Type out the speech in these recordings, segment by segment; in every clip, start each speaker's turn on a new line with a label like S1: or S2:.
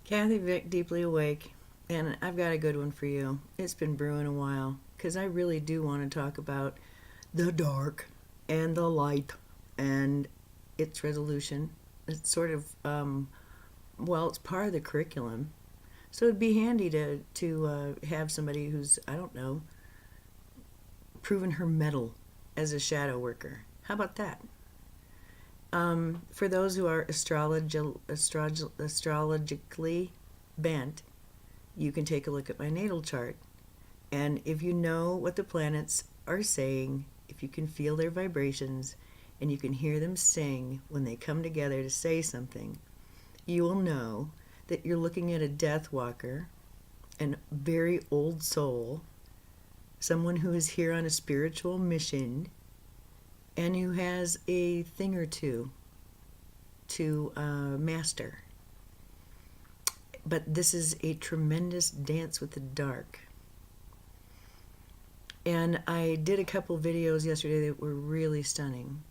S1: Kathy Vick, Deeply Awake, and I've got a good one for you. It's been brewing a while, because I really do want to talk about the dark and the light and its resolution. It's sort of, well, it's part of the curriculum. So it'd be handy to have somebody who's, I don't know, proven her mettle as a shadow worker. How about that? For those who are astrologically bent, you can take a look at my natal chart. And if you know what the planets are saying, if you can feel their vibrations, and you can hear them sing when they come together to say something, you will know that you're looking at a deathwalker, a very old soul, someone who is here on a spiritual mission, and who has a thing or two to master. But this is a tremendous dance with the dark. And I did a couple videos yesterday that were really stunning.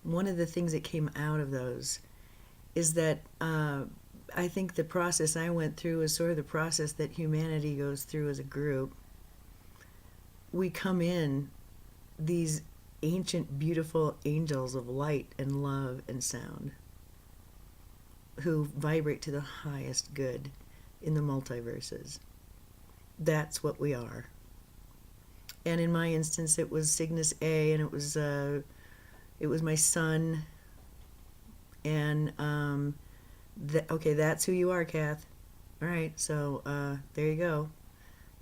S1: One of the things that came out of those is that I think the process I went through is sort of the process that humanity goes through as a group. We come in these ancient, beautiful angels of light and love and sound who vibrate to the highest good in the multiverses. That's what we are. And in my instance, it was Cygnus A, and it was my son. And okay, that's who you are, Kath. All right, so there you go.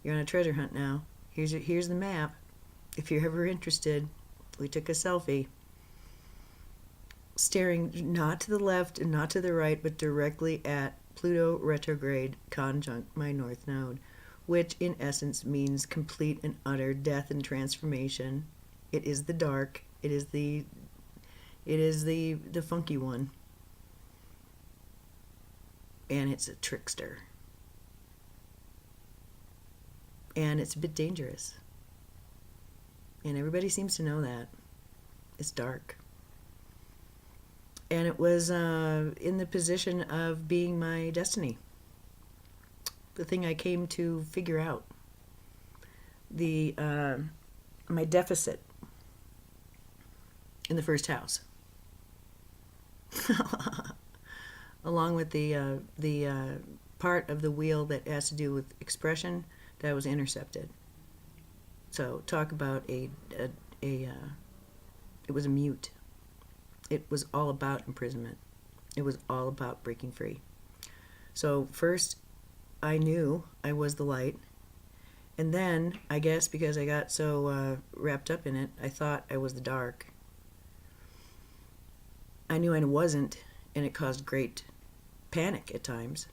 S1: You're on a treasure hunt now. Here's the map. If you're ever interested, we took a selfie, staring not to the left and not to the right, but directly at Pluto retrograde conjunct my north node, which in essence means complete and utter death and transformation. It is the dark. It is the funky one. And it's a trickster. And it's a bit dangerous. And everybody seems to know that. It's dark. And it was in the position of being my destiny. The thing I came to figure out. My deficit in the first house. Along with the part of the wheel that has to do with expression that was intercepted. So talk about it was a mute. It was all about imprisonment. It was all about breaking free. So first, I knew I was the light. And then, I guess because I got so wrapped up in it, I thought I was the dark. I knew I wasn't, and it caused great panic at times.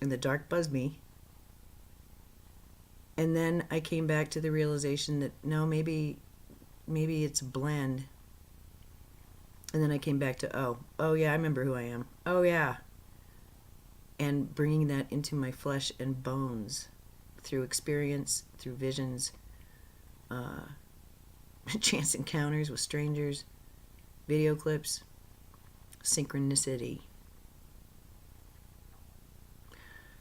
S1: And the dark buzzed me. And then I came back to the realization that, no, maybe it's a blend. And then I came back to, oh yeah, I remember who I am. Oh yeah. And bringing that into my flesh and bones through experience, through visions, chance encounters with strangers, video clips, synchronicity.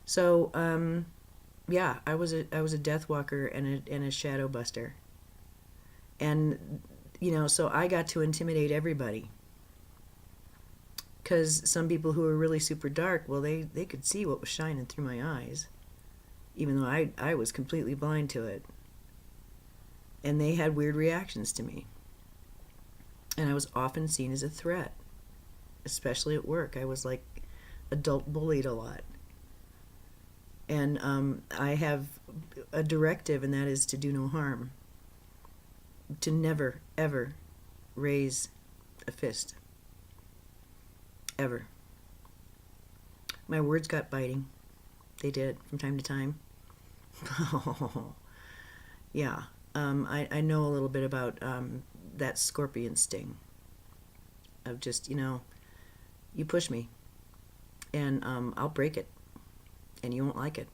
S1: So, yeah, I was a death walker and a shadow buster. And, so I got to intimidate everybody. Because some people who were really super dark, well, they could see what was shining through my eyes. Even though I was completely blind to it. And they had weird reactions to me. And I was often seen as a threat. Especially at work. I was like adult bullied a lot. And I have a directive, and that is to do no harm. To never, ever raise a fist. Ever. My words got biting. They did, from time to time. Yeah. I know a little bit about that scorpion sting. Of just, you push me. And I'll break it. And you won't like it.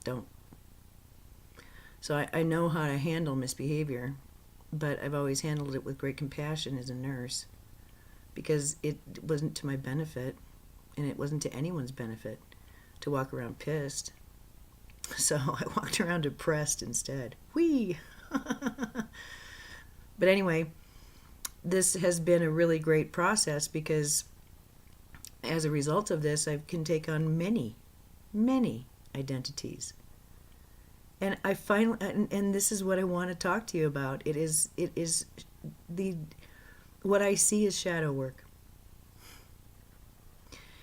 S1: Don't. So I know how to handle misbehavior, but I've always handled it with great compassion as a nurse, because it wasn't to my benefit. and it wasn't to anyone's benefit to walk around pissed. So I walked around depressed instead. Whee! But anyway, this has been a really great process because as a result of this, I can take on many, many identities. And I finally, and this is what I want to talk to you about. It is what I see is shadow work.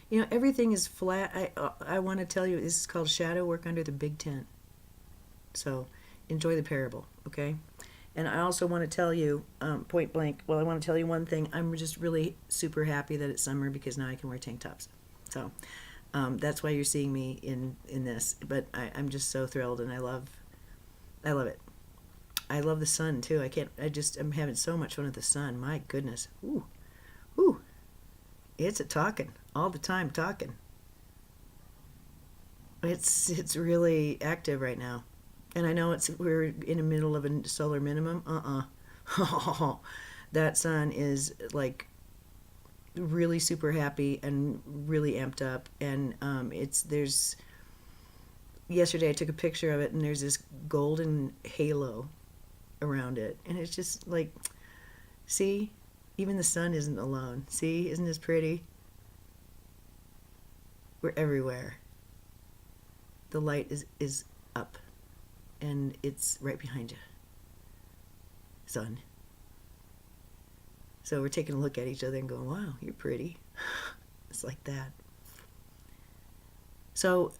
S1: You know, everything is flat. I want to tell you, this is called shadow work under the big tent. So enjoy the parable, okay? And I also want to tell you, point blank, well, I want to tell you one thing. I'm just really super happy that it's summer because now I can wear tank tops. So that's why you're seeing me in this. But I'm just so thrilled, and I love it. I love the sun too. I'm having so much fun with the sun. My goodness. Ooh. Ooh. It's a talking. All the time talking. It's really active right now. And I know we're in the middle of a solar minimum. That sun is like really super happy and really amped up. And yesterday I took a picture of it, and there's this golden halo around it. And it's just like, see, even the sun isn't alone. See, isn't this pretty? We're everywhere. The light is up, and it's right behind you. Sun. So we're taking a look at each other and going, wow, you're pretty. It's like that. So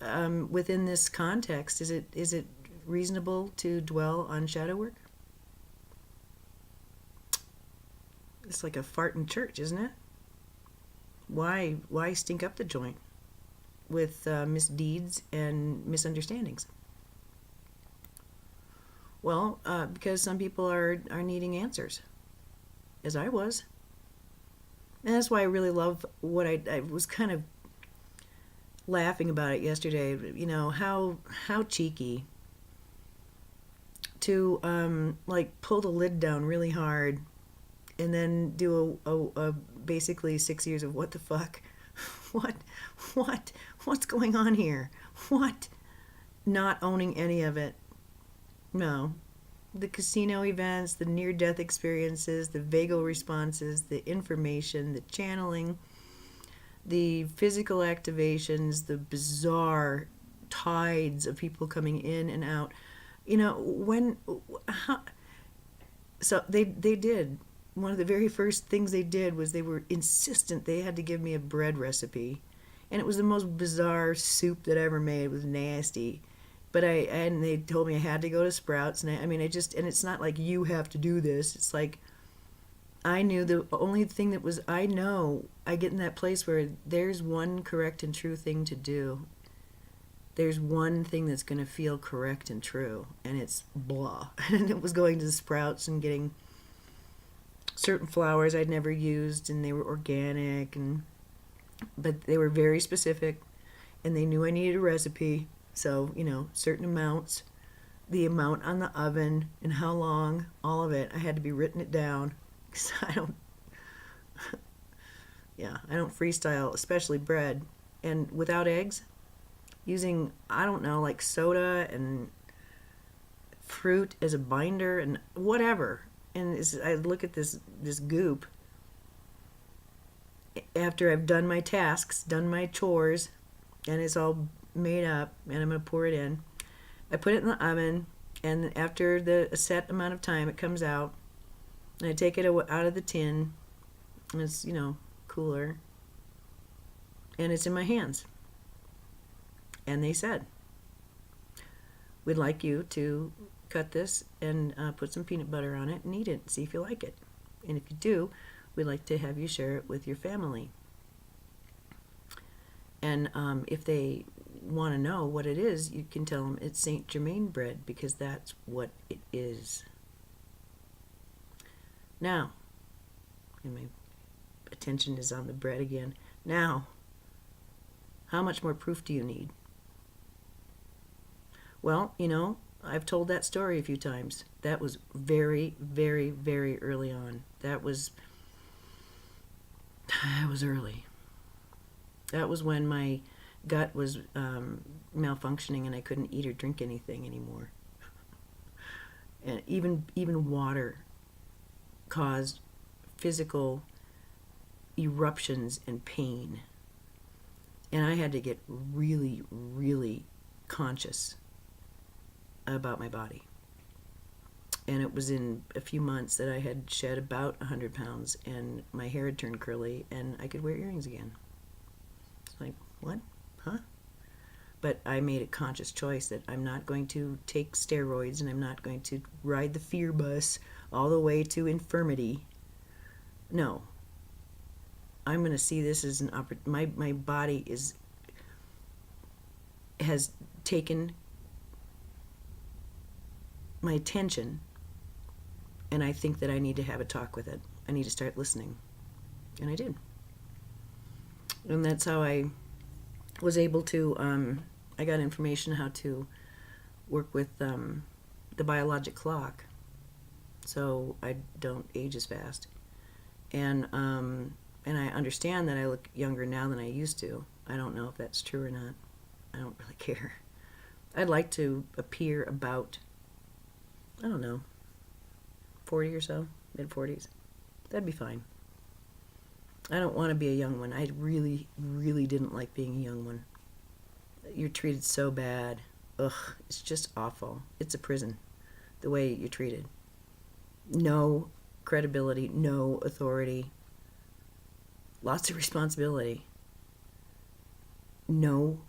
S1: within this context, is it reasonable to dwell on shadow work? It's like a fart in church, isn't it? Why stink up the joint with misdeeds and misunderstandings? Well, because some people are needing answers, as I was. And that's why I really love what I was kind of laughing about it yesterday. You know, how cheeky to like pull the lid down really hard and then do a basically 6 years of what the fuck, what's going on here? What? Not owning any of it. No. The casino events, the near-death experiences, the vagal responses, the information, the channeling, the physical activations, the bizarre tides of people coming in and out. You know, so they did. One of the very first things they did was they were insistent they had to give me a bread recipe. And it was the most bizarre soup that I ever made. It was nasty. But and they told me I had to go to Sprouts. And and it's not like you have to do this. It's like, I knew the only thing that was, I get in that place where there's one correct and true thing to do. There's one thing that's going to feel correct and true. And it's blah. And it was going to the Sprouts and getting certain flowers I'd never used, and they were organic, but they were very specific, and they knew I needed a recipe. So, you know, certain amounts, the amount on the oven, and how long, all of it. I had to be written it down, because I don't freestyle, especially bread. And without eggs, using, I don't know, like soda and fruit as a binder and whatever. And I look at this goop after I've done my tasks, done my chores, and it's all made up, and I'm going to pour it in. I put it in the oven, and after a set amount of time, it comes out, and I take it out of the tin, and it's, you know, cooler, and it's in my hands. And they said, we'd like you to cut this and put some peanut butter on it and eat it. See if you like it. And if you do, we'd like to have you share it with your family. And if they want to know what it is, you can tell them it's Saint Germain bread, because that's what it is. Now, and my attention is on the bread again. Now, how much more proof do you need? Well, you know, I've told that story a few times. That was very, very, very early on. That was early. That was when my gut was malfunctioning and I couldn't eat or drink anything anymore. And even water caused physical eruptions and pain. And I had to get really, really conscious about my body. And it was in a few months that I had shed about 100 pounds and my hair had turned curly and I could wear earrings again. It's like, what? Huh? But I made a conscious choice that I'm not going to take steroids and I'm not going to ride the fear bus all the way to infirmity. No. I'm going to see this as an opportunity. My body has taken my attention, and I think that I need to have a talk with it. I need to start listening. And I did. And that's how I was able to, I got information how to work with the biologic clock so I don't age as fast. And I understand that I look younger now than I used to. I don't know if that's true or not. I don't really care. I'd like to appear about, I don't know, 40 or so, mid-40s. That'd be fine. I don't want to be a young one. I really, really didn't like being a young one. You're treated so bad. Ugh, it's just awful. It's a prison, the way you're treated. No credibility, no authority, lots of responsibility, no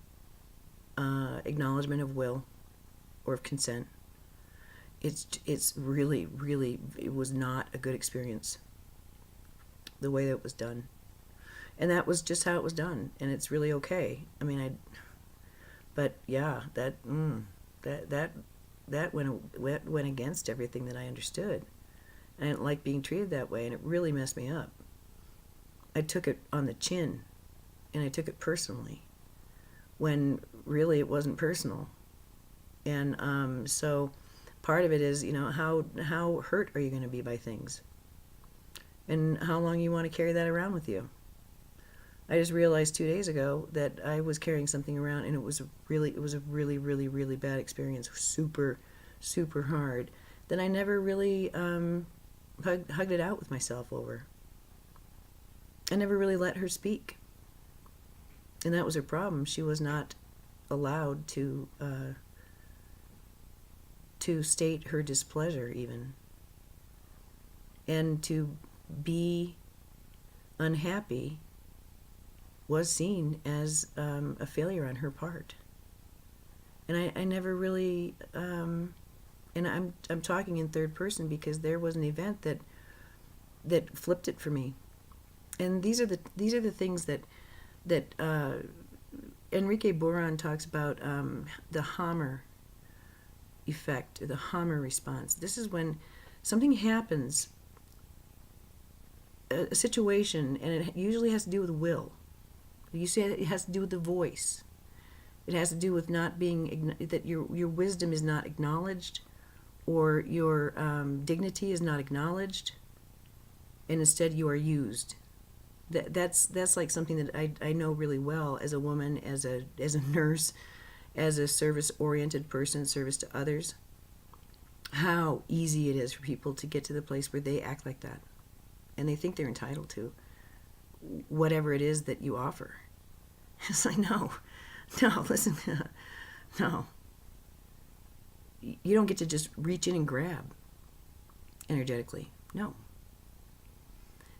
S1: acknowledgement of will or of consent. It's really, really, it was not a good experience, the way that it was done. And that was just how it was done, and it's really okay. I mean, but yeah, that went against everything that I understood. I didn't like being treated that way, and it really messed me up. I took it on the chin, and I took it personally, when really it wasn't personal. And so part of it is, how hurt are you going to be by things? And how long you want to carry that around with you? I just realized 2 days ago that I was carrying something around, and it was a really, really, really bad experience. Super, super hard. That I never really hugged it out with myself over. I never really let her speak. And that was her problem. She was not allowed to state her displeasure, even. And to be unhappy was seen as a failure on her part. And I never really, and I'm talking in third person because there was an event that flipped it for me. And these are the things that Enrique Boron talks about, the Hammer effect, or the Hammer response. This is when something happens, a situation, and it usually has to do with will. You say it has to do with the voice. It has to do with not being, that your wisdom is not acknowledged, or your dignity is not acknowledged, and instead you are used. That's like something that I know really well as a woman, as a nurse, as a service-oriented person, service to others. How easy it is for people to get to the place where they act like that, and they think they're entitled to whatever it is that you offer. It's like, no, listen, no. You don't get to just reach in and grab energetically. No.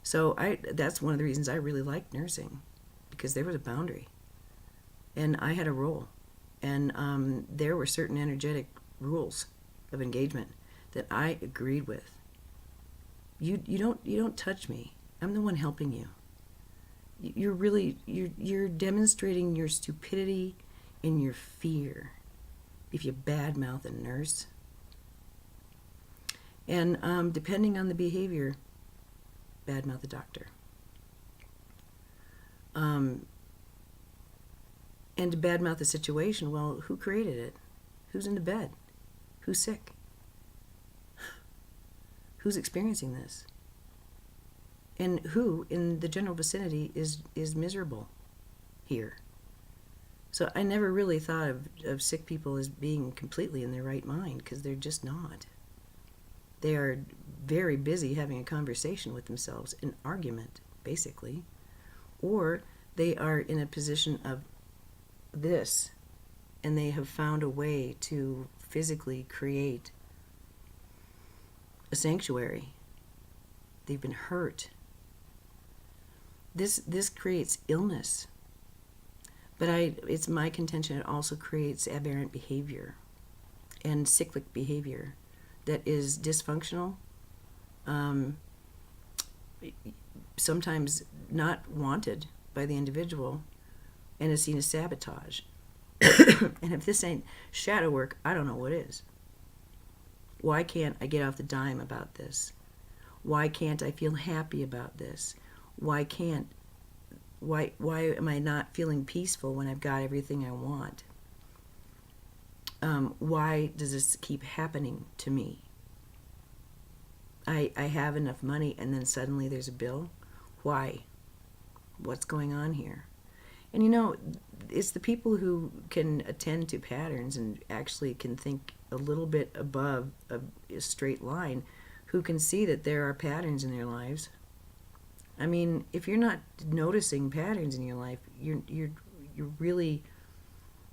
S1: So that's one of the reasons I really liked nursing, because there was a boundary, and I had a role, and there were certain energetic rules of engagement that I agreed with. You don't touch me. I'm the one helping you. You're demonstrating your stupidity and your fear if you badmouth a nurse. And depending on the behavior, badmouth the doctor. And to badmouth the situation, well, who created it? Who's in the bed? Who's sick? Who's experiencing this? And who in the general vicinity is miserable? here. So I never really thought of sick people as being completely in their right mind, because they're just not. They are very busy having a conversation with themselves, an argument, basically. Or they are in a position of this, and they have found a way to physically create a sanctuary. They've been hurt. This creates illness. But it's my contention it also creates aberrant behavior and cyclic behavior that is dysfunctional, sometimes not wanted by the individual, and is seen as sabotage. And if this ain't shadow work, I don't know what is. Why can't I get off the dime about this? Why can't I feel happy about this? Why am I not feeling peaceful when I've got everything I want? Why does this keep happening to me? I have enough money and then suddenly there's a bill. Why? What's going on here? And you know, it's the people who can attend to patterns and actually can think a little bit above a straight line who can see that there are patterns in their lives. I mean, if you're not noticing patterns in your life, you're really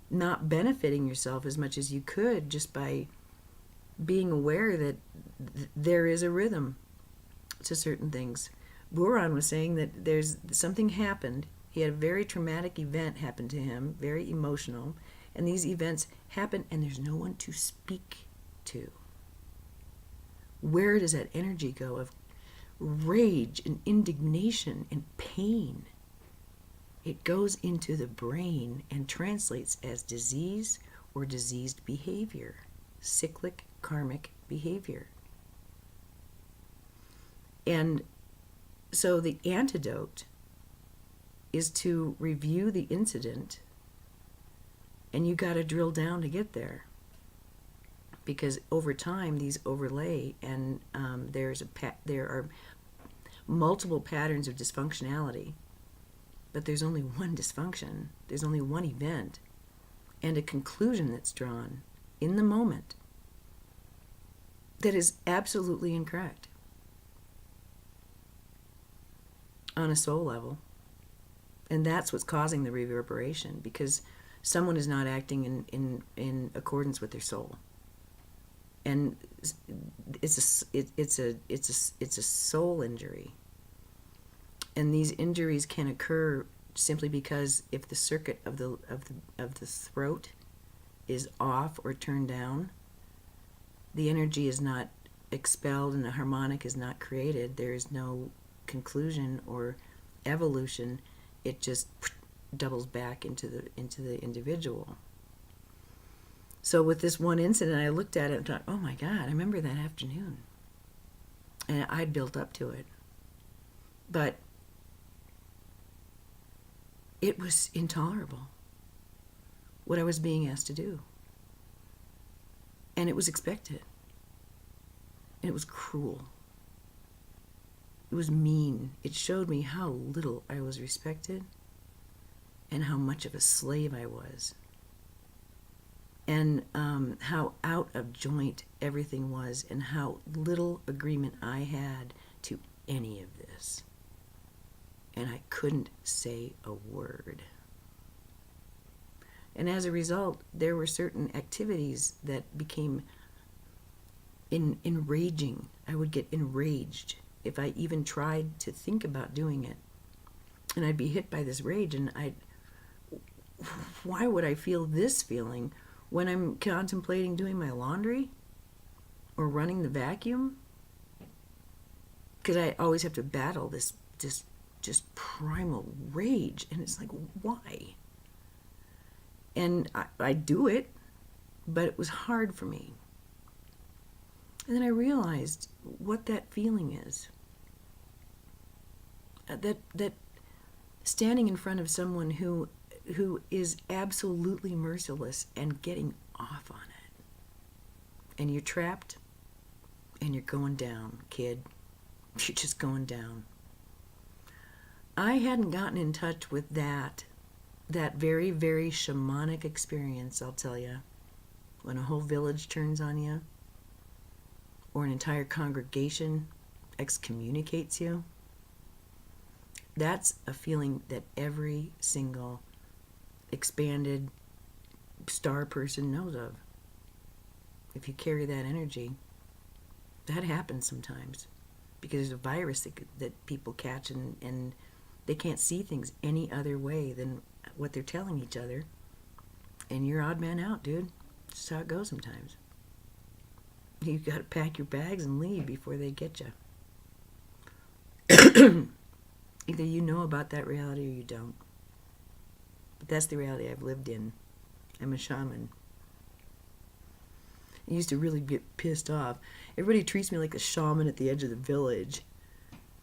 S1: not benefiting yourself as much as you could just by being aware that there is a rhythm to certain things. Buran was saying that there's something happened. He had a very traumatic event happen to him, very emotional, and these events happen and there's no one to speak to. Where does that energy go of rage and indignation and pain? It goes into the brain and translates as disease or diseased behavior, cyclic karmic behavior. And so the antidote is to review the incident, and you got to drill down to get there, because over time these overlay, and there are multiple patterns of dysfunctionality, but there's only one dysfunction, there's only one event, and a conclusion that's drawn in the moment that is absolutely incorrect on a soul level. And that's what's causing the reverberation, because someone is not acting in accordance with their soul. And it's a soul injury. And these injuries can occur simply because if the circuit of the throat is off or turned down, the energy is not expelled and a harmonic is not created. There is no conclusion or evolution. It just doubles back into the individual. So with this one incident, I looked at it and thought, oh my God, I remember that afternoon. And I'd built up to it. But it was intolerable, what I was being asked to do. And it was expected. And it was cruel. It was mean. It showed me how little I was respected and how much of a slave I was. And how out of joint everything was, and how little agreement I had to any of this. And I couldn't say a word. And as a result, there were certain activities that became enraging. I would get enraged if I even tried to think about doing it. And I'd be hit by this rage, and why would I feel this feeling when I'm contemplating doing my laundry or running the vacuum? Because I always have to battle this just primal rage, and it's like, why? And I do it, but it was hard for me. And then I realized what that feeling is. That standing in front of someone who is absolutely merciless and getting off on it. And you're trapped and you're going down, kid. You're just going down. I hadn't gotten in touch with that that very, very shamanic experience, I'll tell you, when a whole village turns on you, or an entire congregation excommunicates you, that's a feeling that every single expanded star person knows of. If you carry that energy, that happens sometimes because there's a virus that people catch, and they can't see things any other way than what they're telling each other. And you're odd man out, dude. That's how it goes sometimes. You got to pack your bags and leave before they get you. Either you know about that reality or you don't. But that's the reality I've lived in. I'm a shaman. I used to really get pissed off. Everybody treats me like a shaman at the edge of the village.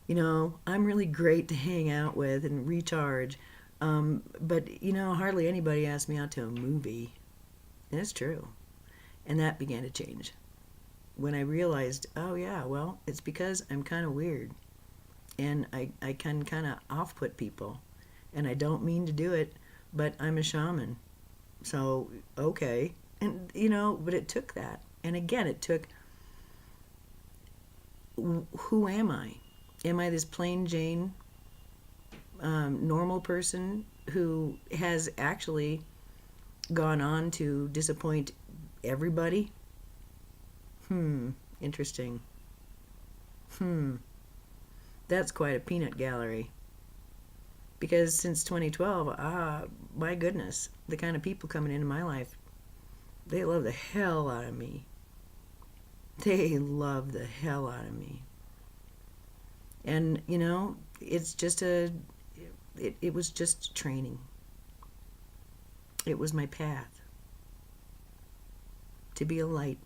S1: You know, I'm really great to hang out with and recharge. But, you know, hardly anybody asks me out to a movie. And it's true. And that began to change. When I realized, oh yeah, well, it's because I'm kind of weird. And I can kind of off-put people. And I don't mean to do it, but I'm a shaman. So, okay. And, you know, but it took that. And again, it took, who am I? Am I this plain Jane, normal person who has actually gone on to disappoint everybody? Interesting. That's quite a peanut gallery. Because since 2012, my goodness, the kind of people coming into my life, they love the hell out of me. They love the hell out of me. And, you know, it's just it was just training. It was my path to be a light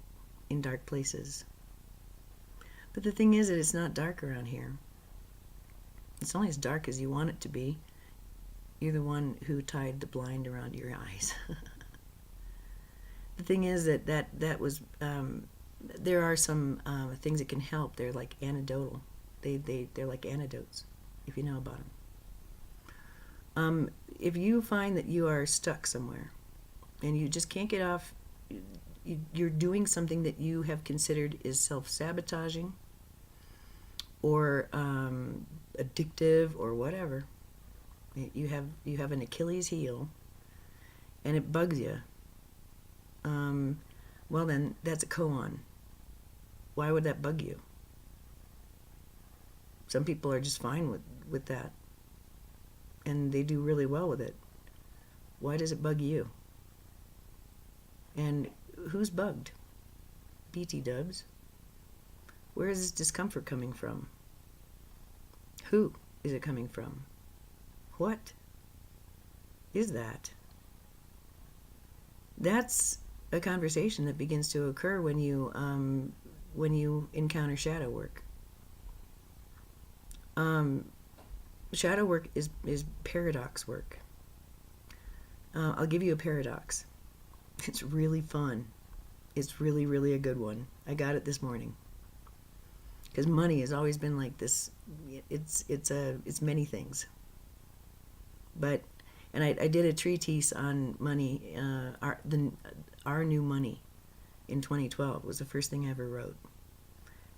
S1: in dark places. But the thing is that it's not dark around here. It's only as dark as you want it to be. You're the one who tied the blind around your eyes. The thing is that was, there are some things that can help. They're like antidotal. They're like antidotes, if you know about them. If you find that you are stuck somewhere and you just can't get off, you're doing something that you have considered is self-sabotaging or addictive or whatever. You have an Achilles heel and it bugs you. Well then, that's a koan. Why would that bug you? Some people are just fine with that. And they do really well with it. Why does it bug you? And who's bugged? BT dubs. Where is this discomfort coming from? Who is it coming from? What is that? That's a conversation that begins to occur when you encounter shadow work. Shadow work is paradox work. I'll give you a paradox. It's really fun. It's really, really a good one. I got it this morning. Because money has always been like this. It's many things. But, and I did a treatise on money. Our New Money in 2012 was the first thing I ever wrote.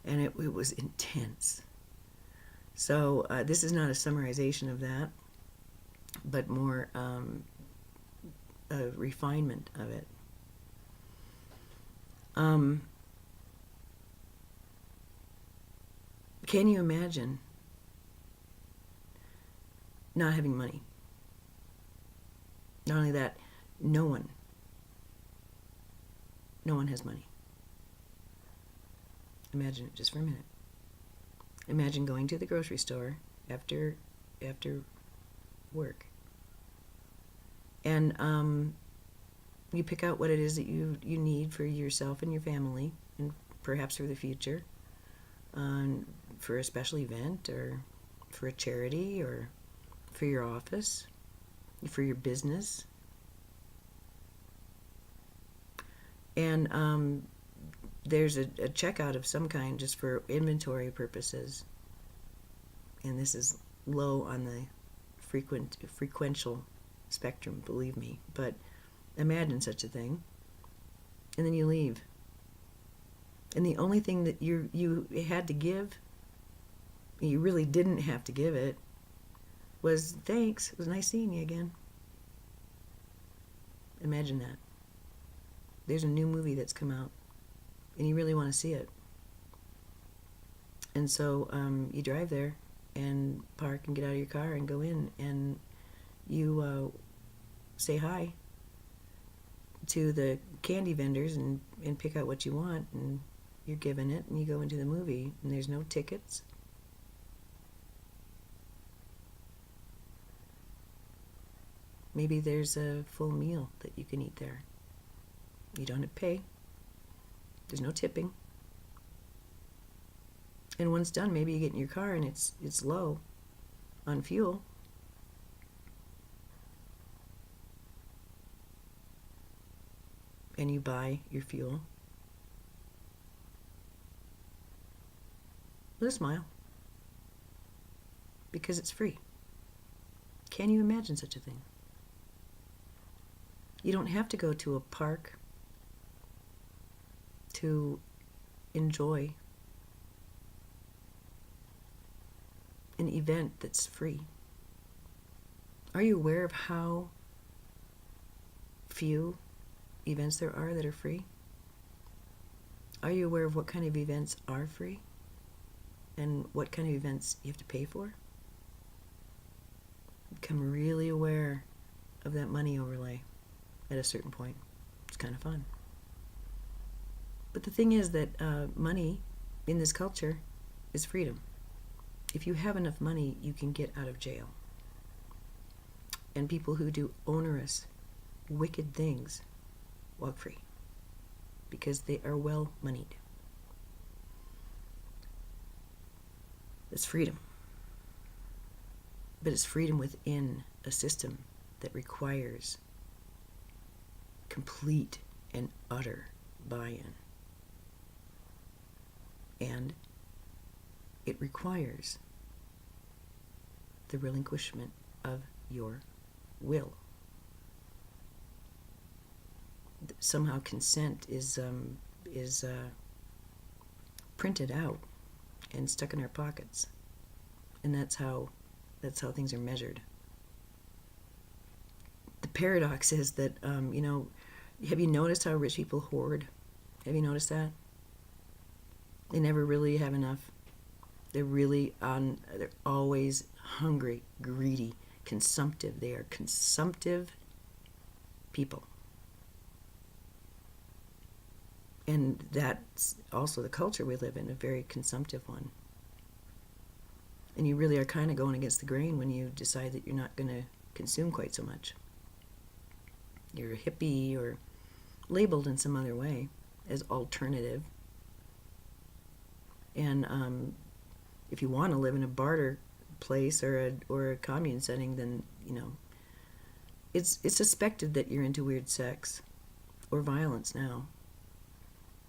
S1: And it was intense. So this is not a summarization of that, but more a refinement of it. Can you imagine not having money? Not only that, no one has money. Imagine it just for a minute. Imagine going to the grocery store after work, and you pick out what it is that you need for yourself and your family, and perhaps for the future, for a special event, or for a charity, or for your office, for your business. And there's a checkout of some kind just for inventory purposes. And this is low on the frequential spectrum, believe me, but imagine such a thing. And then you leave. And the only thing that you had to give, you really didn't have to give it, was thanks. It was nice seeing you again. Imagine that. There's a new movie that's come out, and you really want to see it. And so you drive there and park and get out of your car and go in, and you say hi to the candy vendors and pick out what you want, and you're given it, and you go into the movie, and there's no tickets. Maybe there's a full meal that you can eat there. You don't have to pay. There's no tipping. And when it's done, maybe you get in your car and it's low on fuel. And you buy your fuel with a smile, because it's free. Can you imagine such a thing? You don't have to go to a park to enjoy an event that's free. Are you aware of how few events there are that are free? Are you aware of what kind of events are free and what kind of events you have to pay for? Become really aware of that money overlay at a certain point. It's kind of fun. But the thing is that money in this culture is freedom. If you have enough money, you can get out of jail. And people who do onerous, wicked things walk free because they are well moneyed. It's freedom. But it's freedom within a system that requires complete and utter buy-in. And it requires the relinquishment of your will. Somehow consent is printed out and stuck in our pockets, and that's how things are measured. The paradox is that have you noticed how rich people hoard? Have you noticed that? They never really have enough. They're always hungry, greedy, consumptive. They are consumptive people. And that's also the culture we live in, a very consumptive one. And you really are kind of going against the grain when you decide that you're not going to consume quite so much. You're a hippie or labeled in some other way as alternative. And if you want to live in a barter place or a commune setting, then it's suspected that you're into weird sex or violence now.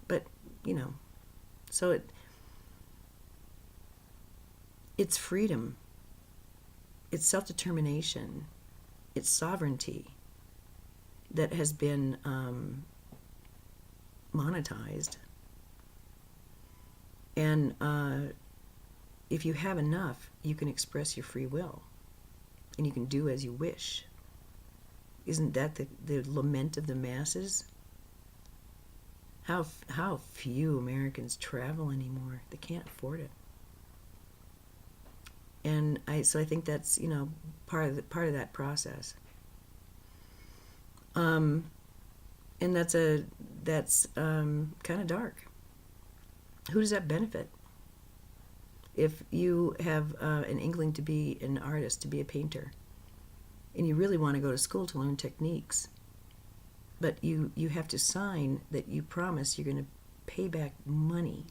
S1: But so it's freedom, it's self-determination, it's sovereignty that has been monetized. And if you have enough, you can express your free will, and you can do as you wish. Isn't that the lament of the masses? How few Americans travel anymore? They can't afford it. And I think that's part of that process. And that's kind of dark. Who does that benefit? If you have an inkling to be an artist, to be a painter, and you really want to go to school to learn techniques, but you have to sign that you promise you're going to pay back money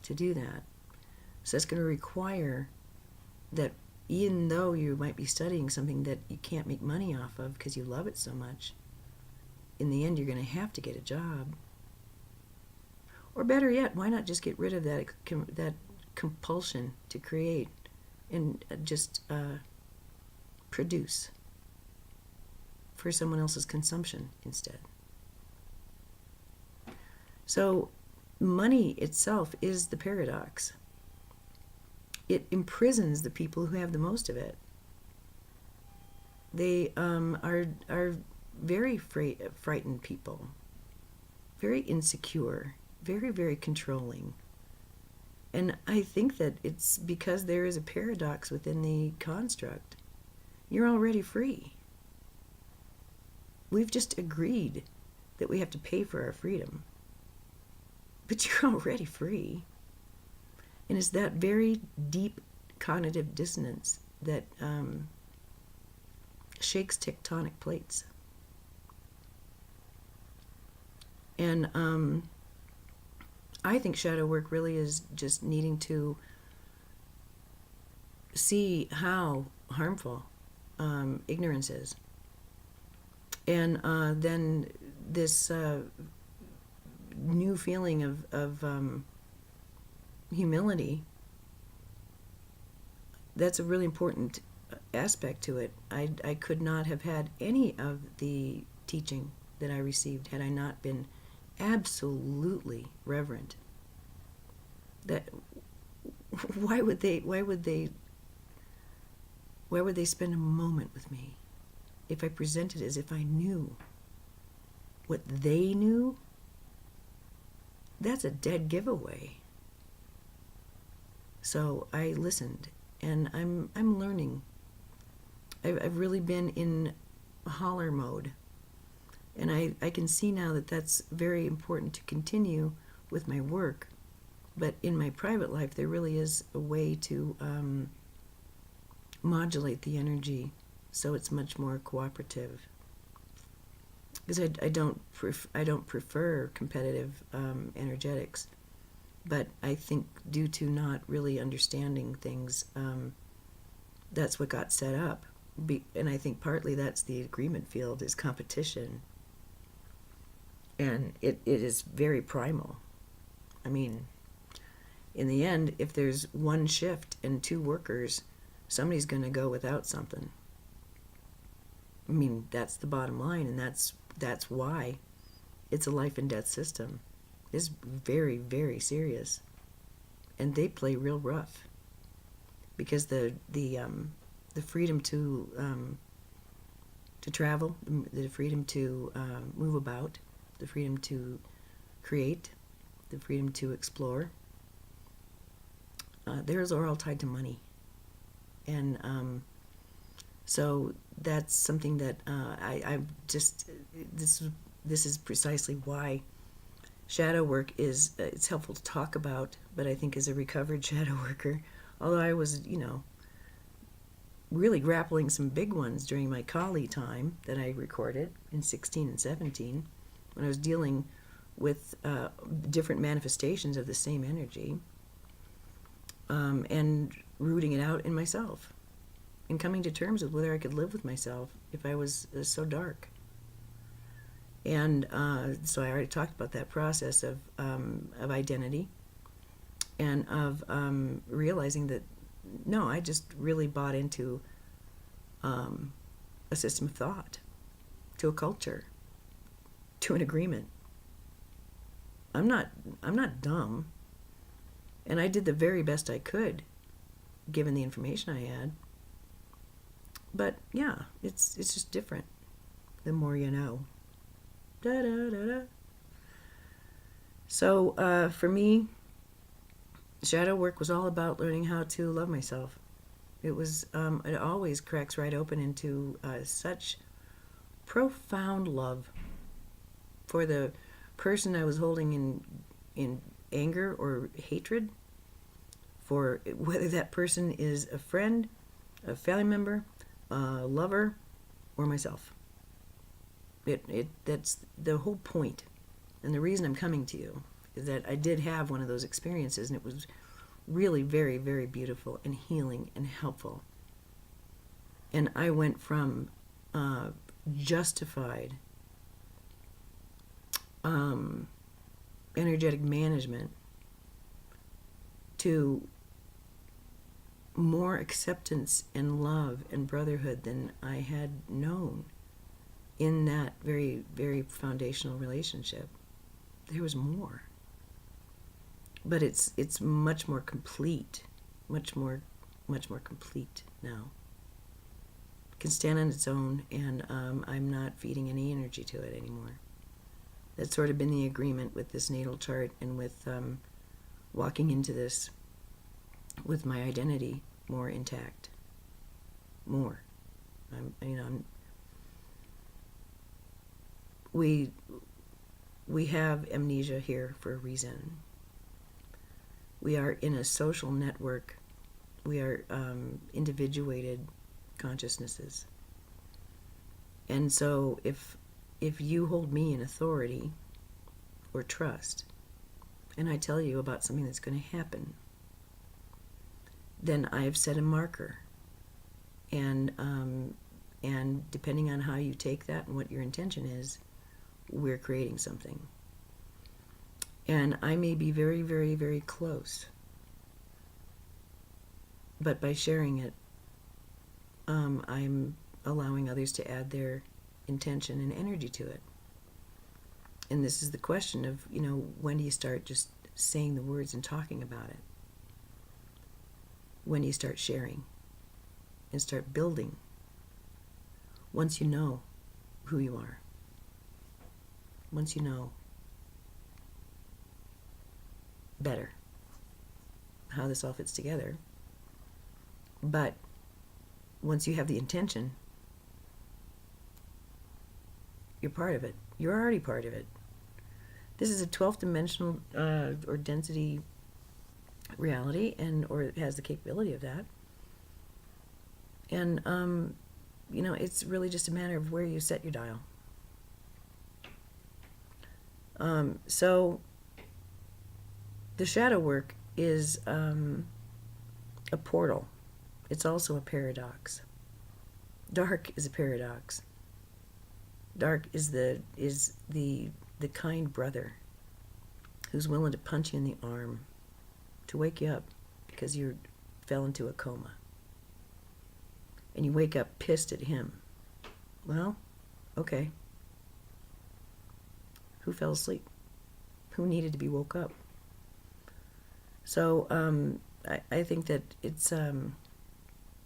S1: to do that. So that's going to require that even though you might be studying something that you can't make money off of because you love it so much, in the end you're going to have to get a job. Or better yet, why not just get rid of that compulsion to create and just produce? for someone else's consumption instead. So money itself is the paradox. It imprisons the people who have the most of it. They are very frightened people, very insecure, very, very controlling. And I think that it's because there is a paradox within the construct. You're already free. We've just agreed that we have to pay for our freedom. But you're already free. And it's that very deep cognitive dissonance that shakes tectonic plates. And I think shadow work really is just needing to see how harmful ignorance is. And then this new feeling of humility, that's a really important aspect to it. I could not have had any of the teaching that I received had I not been absolutely reverent. That why would they spend a moment with me if I presented as if I knew what they knew? That's a dead giveaway. So I listened, and I'm learning. I've really been in holler mode, and I can see now that that's very important to continue with my work. But in my private life, there really is a way to modulate the energy so it's much more cooperative. Because I don't prefer competitive energetics, but I think due to not really understanding things, that's what got set up. And I think partly that's the agreement field, is competition. And it is very primal. I mean, in the end, if there's one shift and two workers, somebody's going to go without something. I mean, that's the bottom line, and that's why it's a life and death system. It's very, very serious, and they play real rough because the freedom to travel, the freedom to move about, the freedom to create, the freedom to explore, theirs are all tied to money. And so that's something that I just, this is precisely why shadow work is, it's helpful to talk about, but I think as a recovered shadow worker, although I was, really grappling some big ones during my Kali time that I recorded in 16 and 17, when I was dealing with different manifestations of the same energy, and rooting it out in myself, and coming to terms with whether I could live with myself if I was so dark. And so I already talked about that process of identity, and of realizing that, no, I just really bought into a system of thought, to a culture, to an agreement. I'm not dumb, and I did the very best I could, given the information I had. But yeah, it's just different. The more you know. Da da da da. So for me, shadow work was all about learning how to love myself. It was it always cracks right open into such profound love for the person I was holding in anger or hatred, for whether that person is a friend, a family member, a lover, or myself. That's the whole point. And the reason I'm coming to you is that I did have one of those experiences, and it was really very, very beautiful and healing and helpful. And I went from justified energetic management to more acceptance and love and brotherhood than I had known in that very, very foundational relationship, there was more. But it's much more complete, much more complete now. It can stand on its own, and I'm not feeding any energy to it anymore. That's sort of been the agreement with this natal chart, and with walking into this with my identity more intact. More. We have amnesia here for a reason. We are in a social network. We are individuated consciousnesses. And so if you hold me in authority or trust, and I tell you about something that's going to happen, then I have set a marker. And depending on how you take that and what your intention is, we're creating something. And I may be very, very, very close, but by sharing it, I'm allowing others to add their intention and energy to it. And this is the question of, when do you start just saying the words and talking about it? When do you start sharing and start building? Once you know who you are. Once you know better how this all fits together. But once you have the intention, you're part of it. You're already part of it. This is a 12th dimensional or density reality, or it has the capability of that. And it's really just a matter of where you set your dial. So the shadow work is a portal. It's also a paradox. Dark is a paradox. Dark is the kind brother who's willing to punch you in the arm to wake you up because you fell into a coma. And you wake up pissed at him. Well, okay. Who fell asleep? Who needed to be woke up? So I think that it's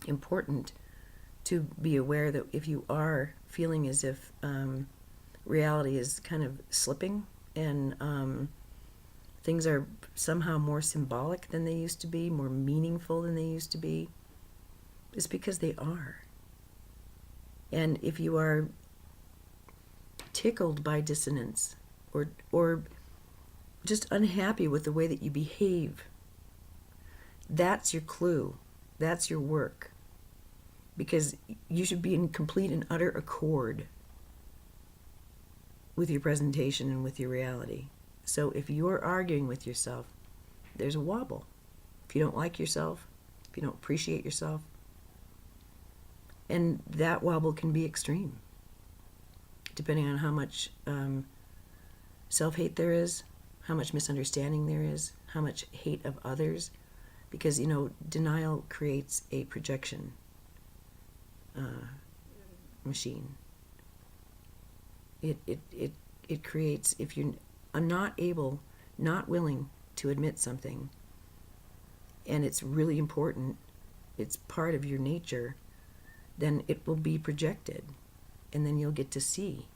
S1: important to be aware that if you are feeling as if reality is kind of slipping and things are somehow more symbolic than they used to be, more meaningful than they used to be, it's because they are. And if you are tickled by dissonance or just unhappy with the way that you behave, that's your clue. That's your work. Because you should be in complete and utter accord with your presentation and with your reality. So if you're arguing with yourself, there's a wobble. If you don't like yourself, if you don't appreciate yourself, and that wobble can be extreme, depending on how much self-hate there is, how much misunderstanding there is, how much hate of others, because denial creates a projection machine. It creates, if you're not willing to admit something, and it's really important, it's part of your nature, then it will be projected, and then you'll get to see.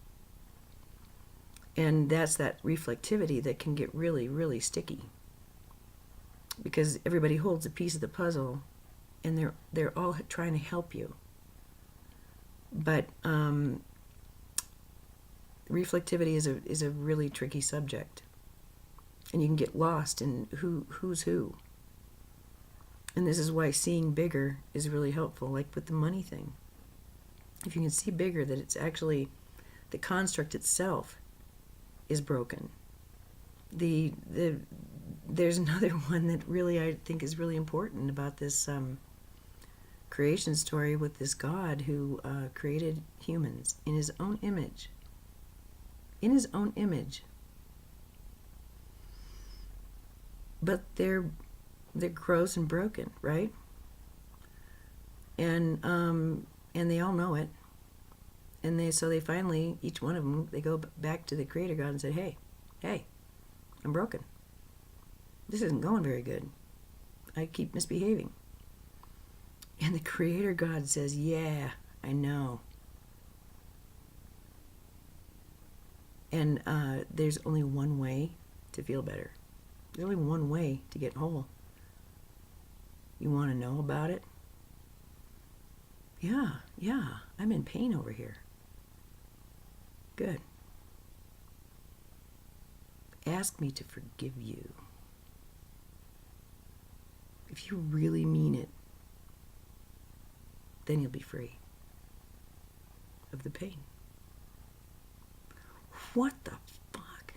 S1: And that's that reflectivity that can get really, really sticky. Because everybody holds a piece of the puzzle, and they're all trying to help you. But reflectivity is a really tricky subject, and you can get lost in who's who. And this is why seeing bigger is really helpful, like with the money thing. If you can see bigger, that it's actually the construct itself is broken. There's another one that really I think is really important about this creation story with this God who created humans in his own image. In his own image. But they're gross and broken, right? And they all know it. And they finally, each one of them, they go back to the Creator God and say, hey, I'm broken. This isn't going very good. I keep misbehaving. And the Creator God says, yeah, I know. And there's only one way to feel better. There's only one way to get whole. You want to know about it? Yeah, I'm in pain over here. Good. Ask me to forgive you. If you really mean it, then you'll be free of the pain. What the fuck?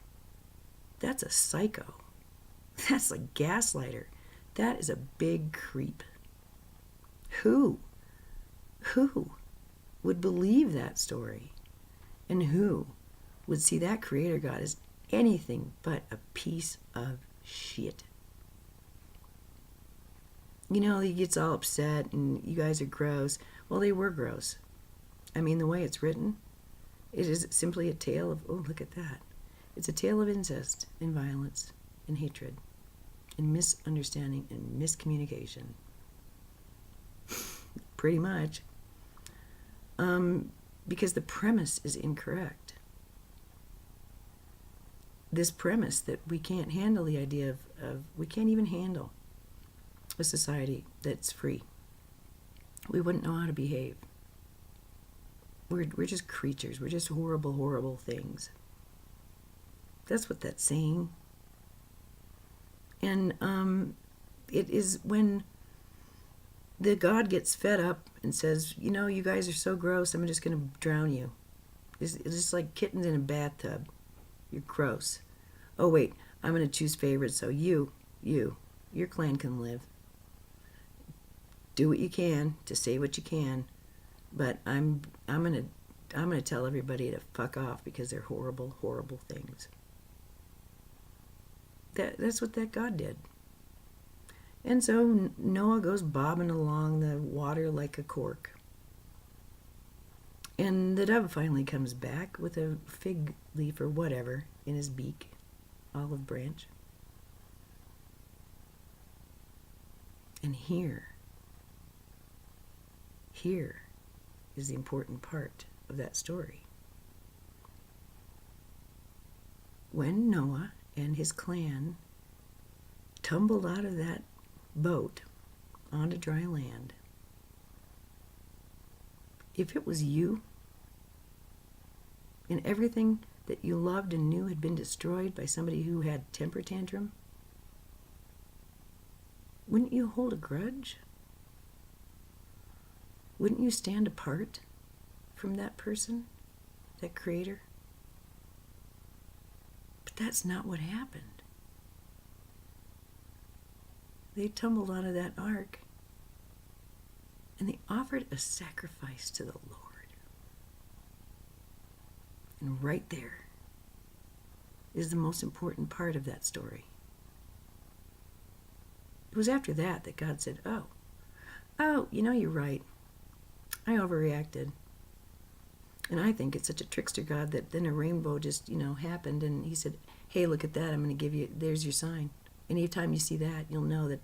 S1: That's a psycho. That's a gaslighter. That is a big creep. Who would believe that story? And who would see that Creator God as anything but a piece of shit? You know, he gets all upset and you guys are gross. Well, they were gross. I mean, the way it's written, it is simply a tale of, oh, look at that. It's a tale of incest and violence and hatred and misunderstanding and miscommunication. Pretty much. Because the premise is incorrect. This premise that we can't handle the idea of we can't even handle a society that's free. We wouldn't know how to behave. We're just creatures. We're just horrible, horrible things. That's what that's saying. And it is when the God gets fed up and says, you know, you guys are so gross, I'm just going to drown you. It's just like kittens in a bathtub. You're gross. Oh, wait, I'm going to choose favorites, so your clan can live. Do what you can to say what you can, but I'm gonna tell everybody to fuck off because they're horrible, horrible things. That's what that God did. And so Noah goes bobbing along the water like a cork. And the dove finally comes back with a fig leaf or whatever in his beak, olive branch. And here is the important part of that story. When Noah and his clan tumbled out of that boat onto dry land, if it was you and everything that you loved and knew had been destroyed by somebody who had temper tantrum, wouldn't you hold a grudge? Wouldn't you stand apart from that person, that creator? But that's not what happened. They tumbled out of that ark and they offered a sacrifice to the Lord. And right there is the most important part of that story. It was after that that God said, oh, you know, you're right. I overreacted. And I think it's such a trickster God that then a rainbow just, happened and he said, hey, look at that. I'm going to give you, there's your sign. Anytime you see that, you'll know that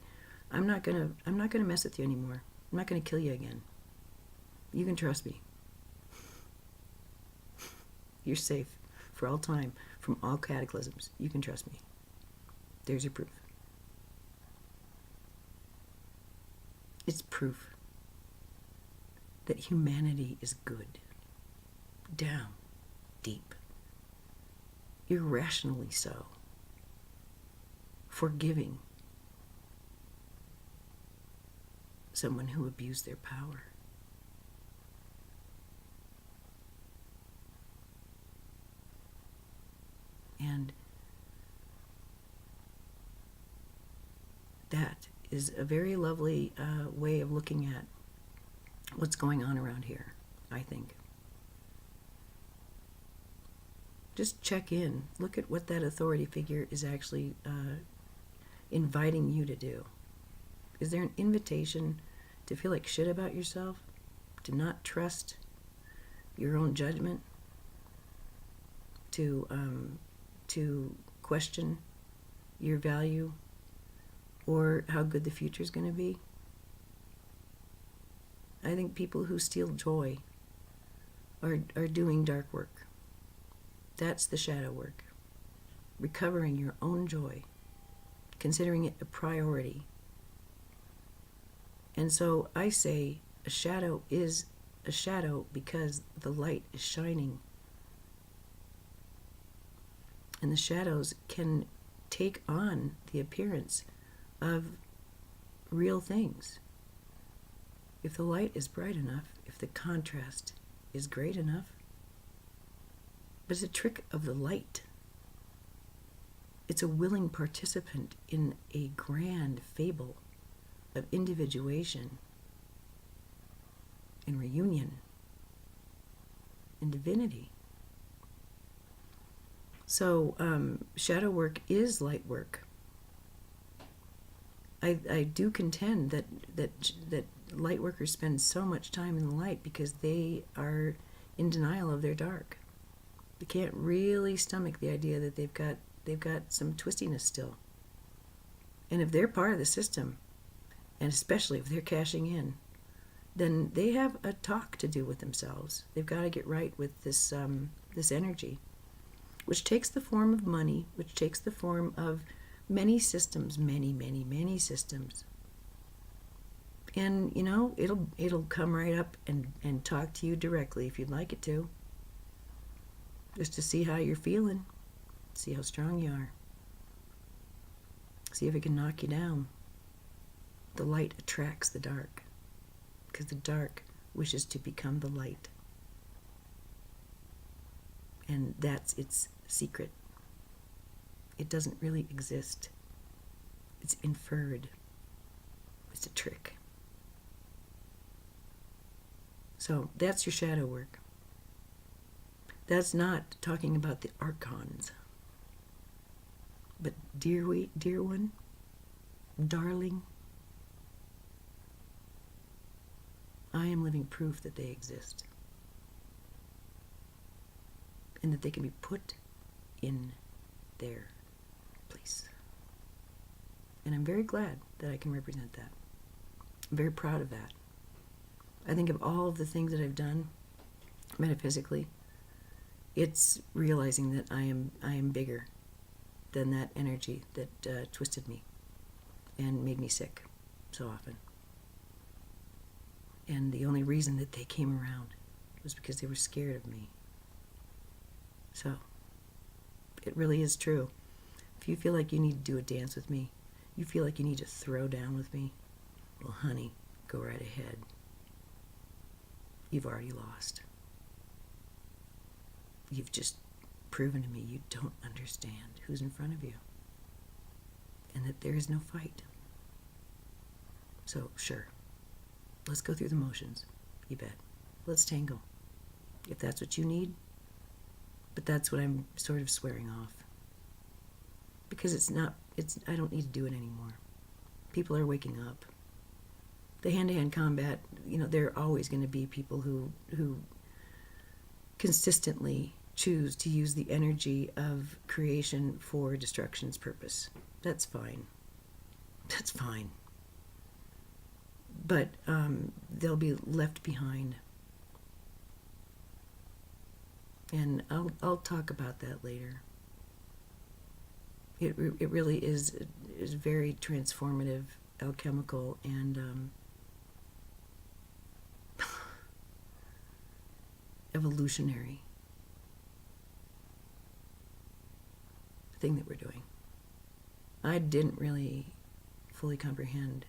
S1: I'm not going to mess with you anymore. I'm not going to kill you again. You can trust me. You're safe for all time from all cataclysms. You can trust me. There's your proof. It's proof that humanity is good, down, deep, irrationally so, forgiving someone who abused their power. And that is a very lovely way of looking at what's going on around here, I think. Just check in. Look at what that authority figure is actually inviting you to do. Is there an invitation to feel like shit about yourself? To not trust your own judgment, to question your value or how good the future is going to be. I think people who steal joy are doing dark work. That's the shadow work. Recovering your own joy, considering it a priority. And so I say a shadow is a shadow because the light is shining. And the shadows can take on the appearance of real things. If the light is bright enough, if the contrast is great enough. But it's a trick of the light. It's a willing participant in a grand fable of individuation, in reunion, in divinity. So shadow work is light work. I do contend that light workers spend so much time in the light because they are in denial of their dark. They can't really stomach the idea that they've got some twistiness still. And if they're part of the system, and especially if they're cashing in, then they have a talk to do with themselves. They've got to get right with this energy, which takes the form of money, which takes the form of many systems, many systems. And, you know, it'll come right up and talk to you directly if you'd like it to. Just to see how you're feeling, see how strong you are. See if it can knock you down. The light attracts the dark, because the dark wishes to become the light. And that's its secret. It doesn't really exist. It's inferred. It's a trick. So that's your shadow work. That's not talking about the archons. But dear one, darling, I am living proof that they exist. And that they can be put in their place. And I'm very glad that I can represent that. I'm very proud of that. I think of all of the things that I've done metaphysically, it's realizing that I am bigger than that energy that twisted me and made me sick so often. And the only reason that they came around was because they were scared of me. So, it really is true. If you feel like you need to do a dance with me, you feel like you need to throw down with me, well, honey, go right ahead. You've already lost. You've just proven to me you don't understand who's in front of you and that there is no fight. So, sure, let's go through the motions. You bet. Let's tango. If that's what you need. But that's what I'm sort of swearing off. Because I don't need to do it anymore. People are waking up. The hand-to-hand combat, there are always going to be people who consistently choose to use the energy of creation for destruction's purpose. That's fine. That's fine. But they'll be left behind. And I'll talk about that later. It really is very transformative, alchemical, and evolutionary thing that we're doing. I didn't really fully comprehend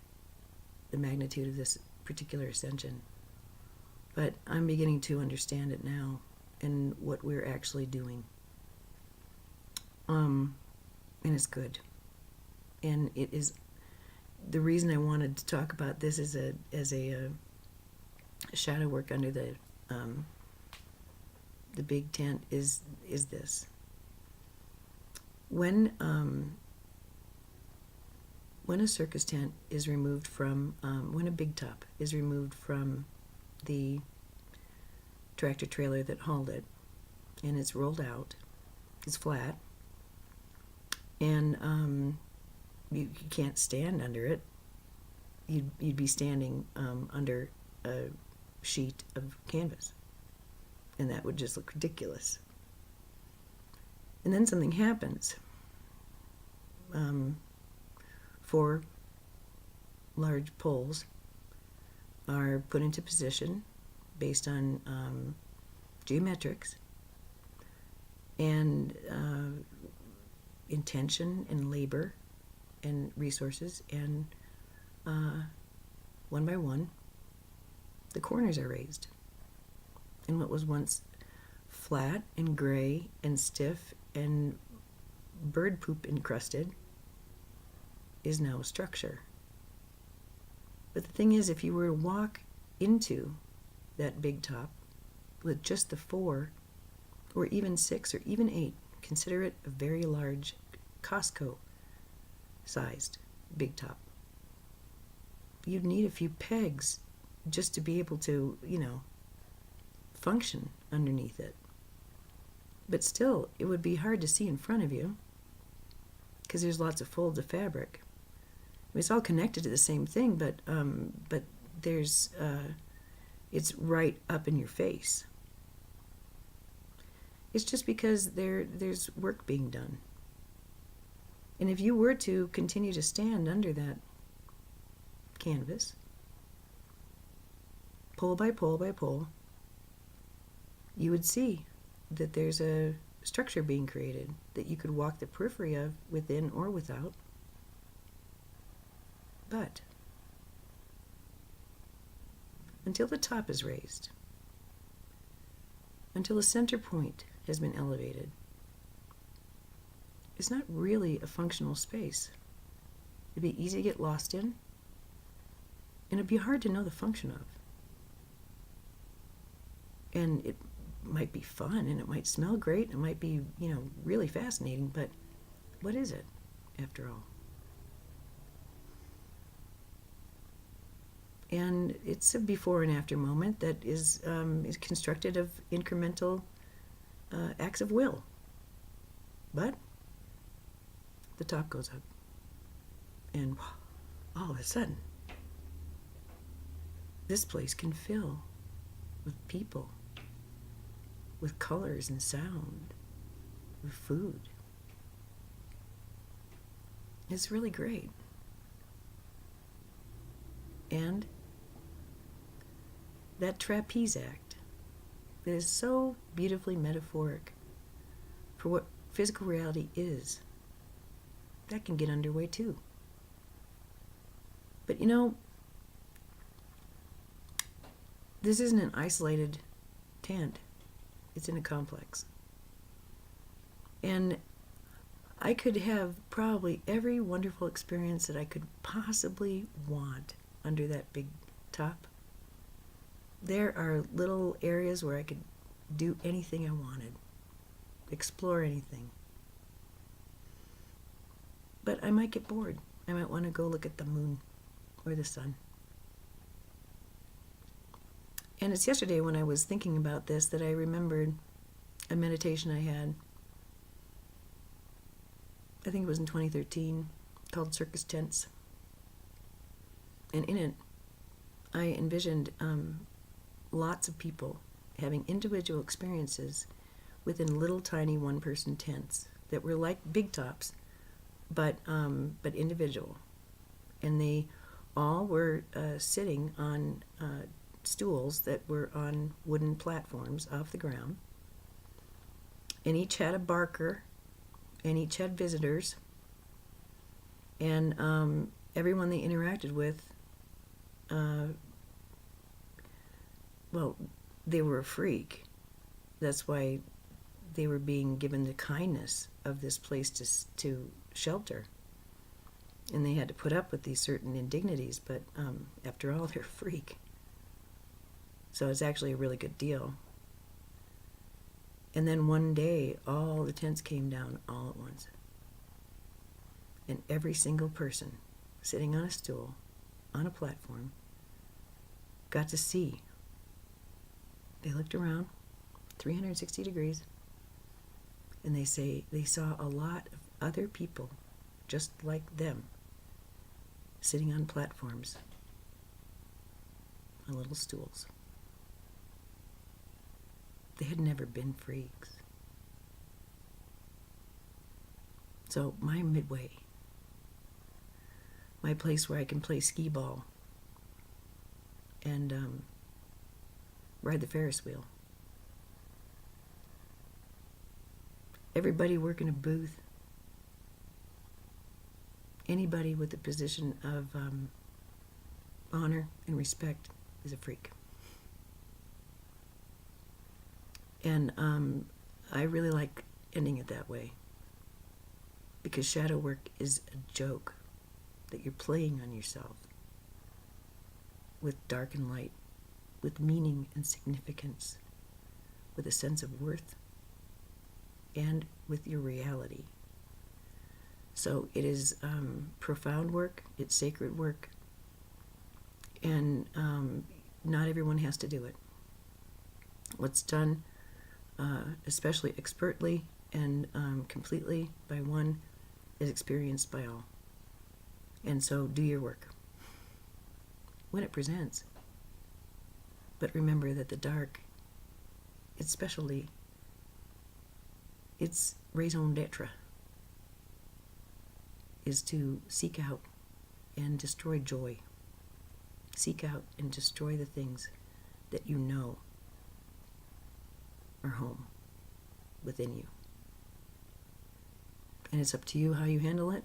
S1: the magnitude of this particular ascension, but I'm beginning to understand it now and what we're actually doing. And it's good. And it is the reason I wanted to talk about this as a shadow work under the big tent is this. When a circus tent is removed from, when a big top is removed from the tractor trailer that hauled it, and it's rolled out. It's flat, and you can't stand under it. You'd be standing under a sheet of canvas, and that would just look ridiculous. And then something happens. 4 large poles are put into position based on geometrics and intention and labor and resources, and one by one the corners are raised, and what was once flat and gray and stiff and bird poop encrusted is now structure. But the thing is, if you were to walk into that big top with just the 4 or even 6 or even 8, consider it a very large Costco sized big top, you'd need a few pegs just to be able to, function underneath it. But still, it would be hard to see in front of you because there's lots of folds of fabric. I mean, it's all connected to the same thing, but there's it's right up in your face. It's just because there's work being done. And if you were to continue to stand under that canvas, pole by pole by pole, you would see that there's a structure being created that you could walk the periphery of within or without. But until the top is raised, until the center point has been elevated, it's not really a functional space. It'd be easy to get lost in, and it'd be hard to know the function of. And it might be fun, and it might smell great, and it might be, really fascinating, but what is it, after all? And it's a before and after moment that is constructed of incremental acts of will. But the top goes up, and all of a sudden, this place can fill with people, with colors and sound, with food. It's really great. And that trapeze act that is so beautifully metaphoric for what physical reality is, that can get underway too. But this isn't an isolated tent. It's in a complex. And I could have probably every wonderful experience that I could possibly want under that big top. There are little areas where I could do anything I wanted, explore anything. But I might get bored. I might want to go look at the moon or the sun. And it's yesterday when I was thinking about this that I remembered a meditation I had. I think it was in 2013, called Circus Tents. And in it, I envisioned lots of people having individual experiences within little tiny one-person tents that were like big tops, but individual. And they all were sitting on stools that were on wooden platforms off the ground. And each had a barker, and each had visitors. And everyone they interacted with, they were a freak. That's why they were being given the kindness of this place to shelter. And they had to put up with these certain indignities, but after all, they're a freak. So it's actually a really good deal. And then one day, all the tents came down all at once. And every single person sitting on a stool, on a platform, got to see They looked around 360 degrees, and they say they saw a lot of other people just like them sitting on platforms on little stools. They had never been freaks. So my midway, my place where I can play skee ball and ride the Ferris wheel. Everybody working a booth. Anybody with a position of honor and respect is a freak. And I really like ending it that way, because shadow work is a joke that you're playing on yourself with dark and light, with meaning and significance, with a sense of worth, and with your reality. So it is profound work, it's sacred work, and not everyone has to do it. What's done, especially expertly and completely by one, is experienced by all. And so do your work when it presents. But remember that the dark, its specialty, its raison d'etre, is to seek out and destroy joy. Seek out and destroy the things that you know are home within you. And it's up to you how you handle it.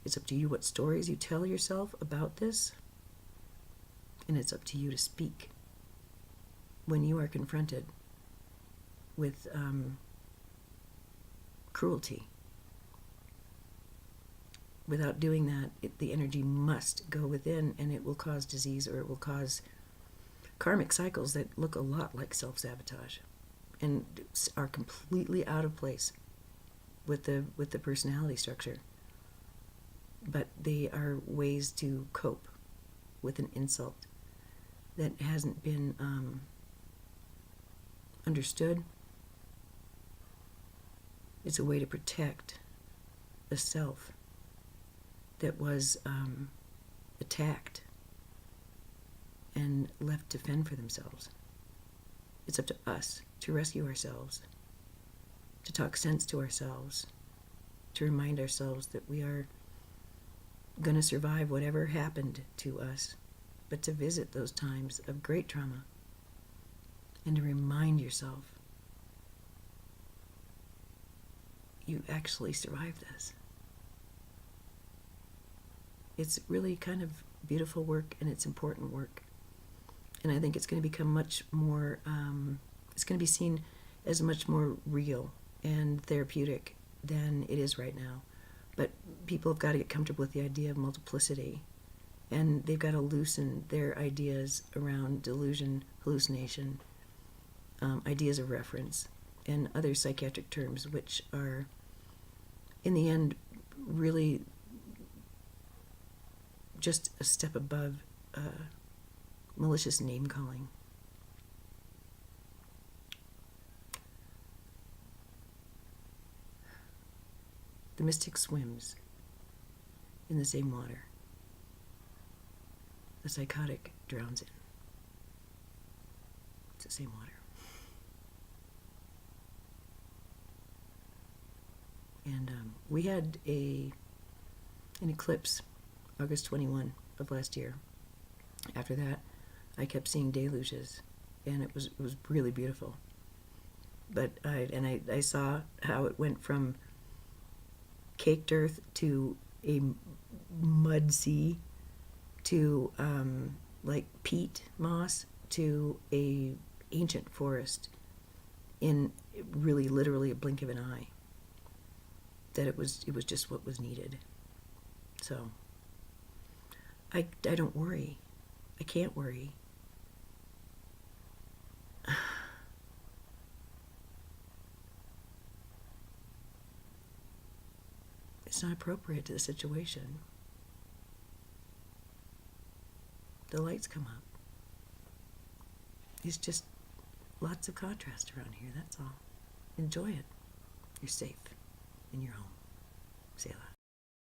S1: It's up to you what stories you tell yourself about this. And it's up to you to speak when you are confronted with cruelty. Without doing that, the energy must go within, and it will cause disease, or it will cause karmic cycles that look a lot like self-sabotage and are completely out of place with the personality structure. But they are ways to cope with an insult that hasn't been understood. It's a way to protect a self that was attacked and left to fend for themselves. It's up to us to rescue ourselves, to talk sense to ourselves, to remind ourselves that we are going to survive whatever happened to us, but to visit those times of great trauma and to remind yourself you actually survived this. It's really kind of beautiful work, and it's important work. And I think it's going to become much more, it's going to be seen as much more real and therapeutic than it is right now. But people have got to get comfortable with the idea of multiplicity, and they've got to loosen their ideas around delusion, hallucination, ideas of reference, and other psychiatric terms, which are, in the end, really just a step above malicious name-calling. The mystic swims in the same water the psychotic drowns in. It's the same water. And we had an eclipse August 21 of last year. After that, I kept seeing deluges, and it was really beautiful. But I saw how it went from caked earth to a mud sea to like peat moss to a ancient forest in really literally a blink of an eye. That it was just what was needed. So I don't worry. I can't worry. It's not appropriate to the situation. The lights come up. It's just lots of contrast around here, that's all. Enjoy it. You're safe in your home. Say hello.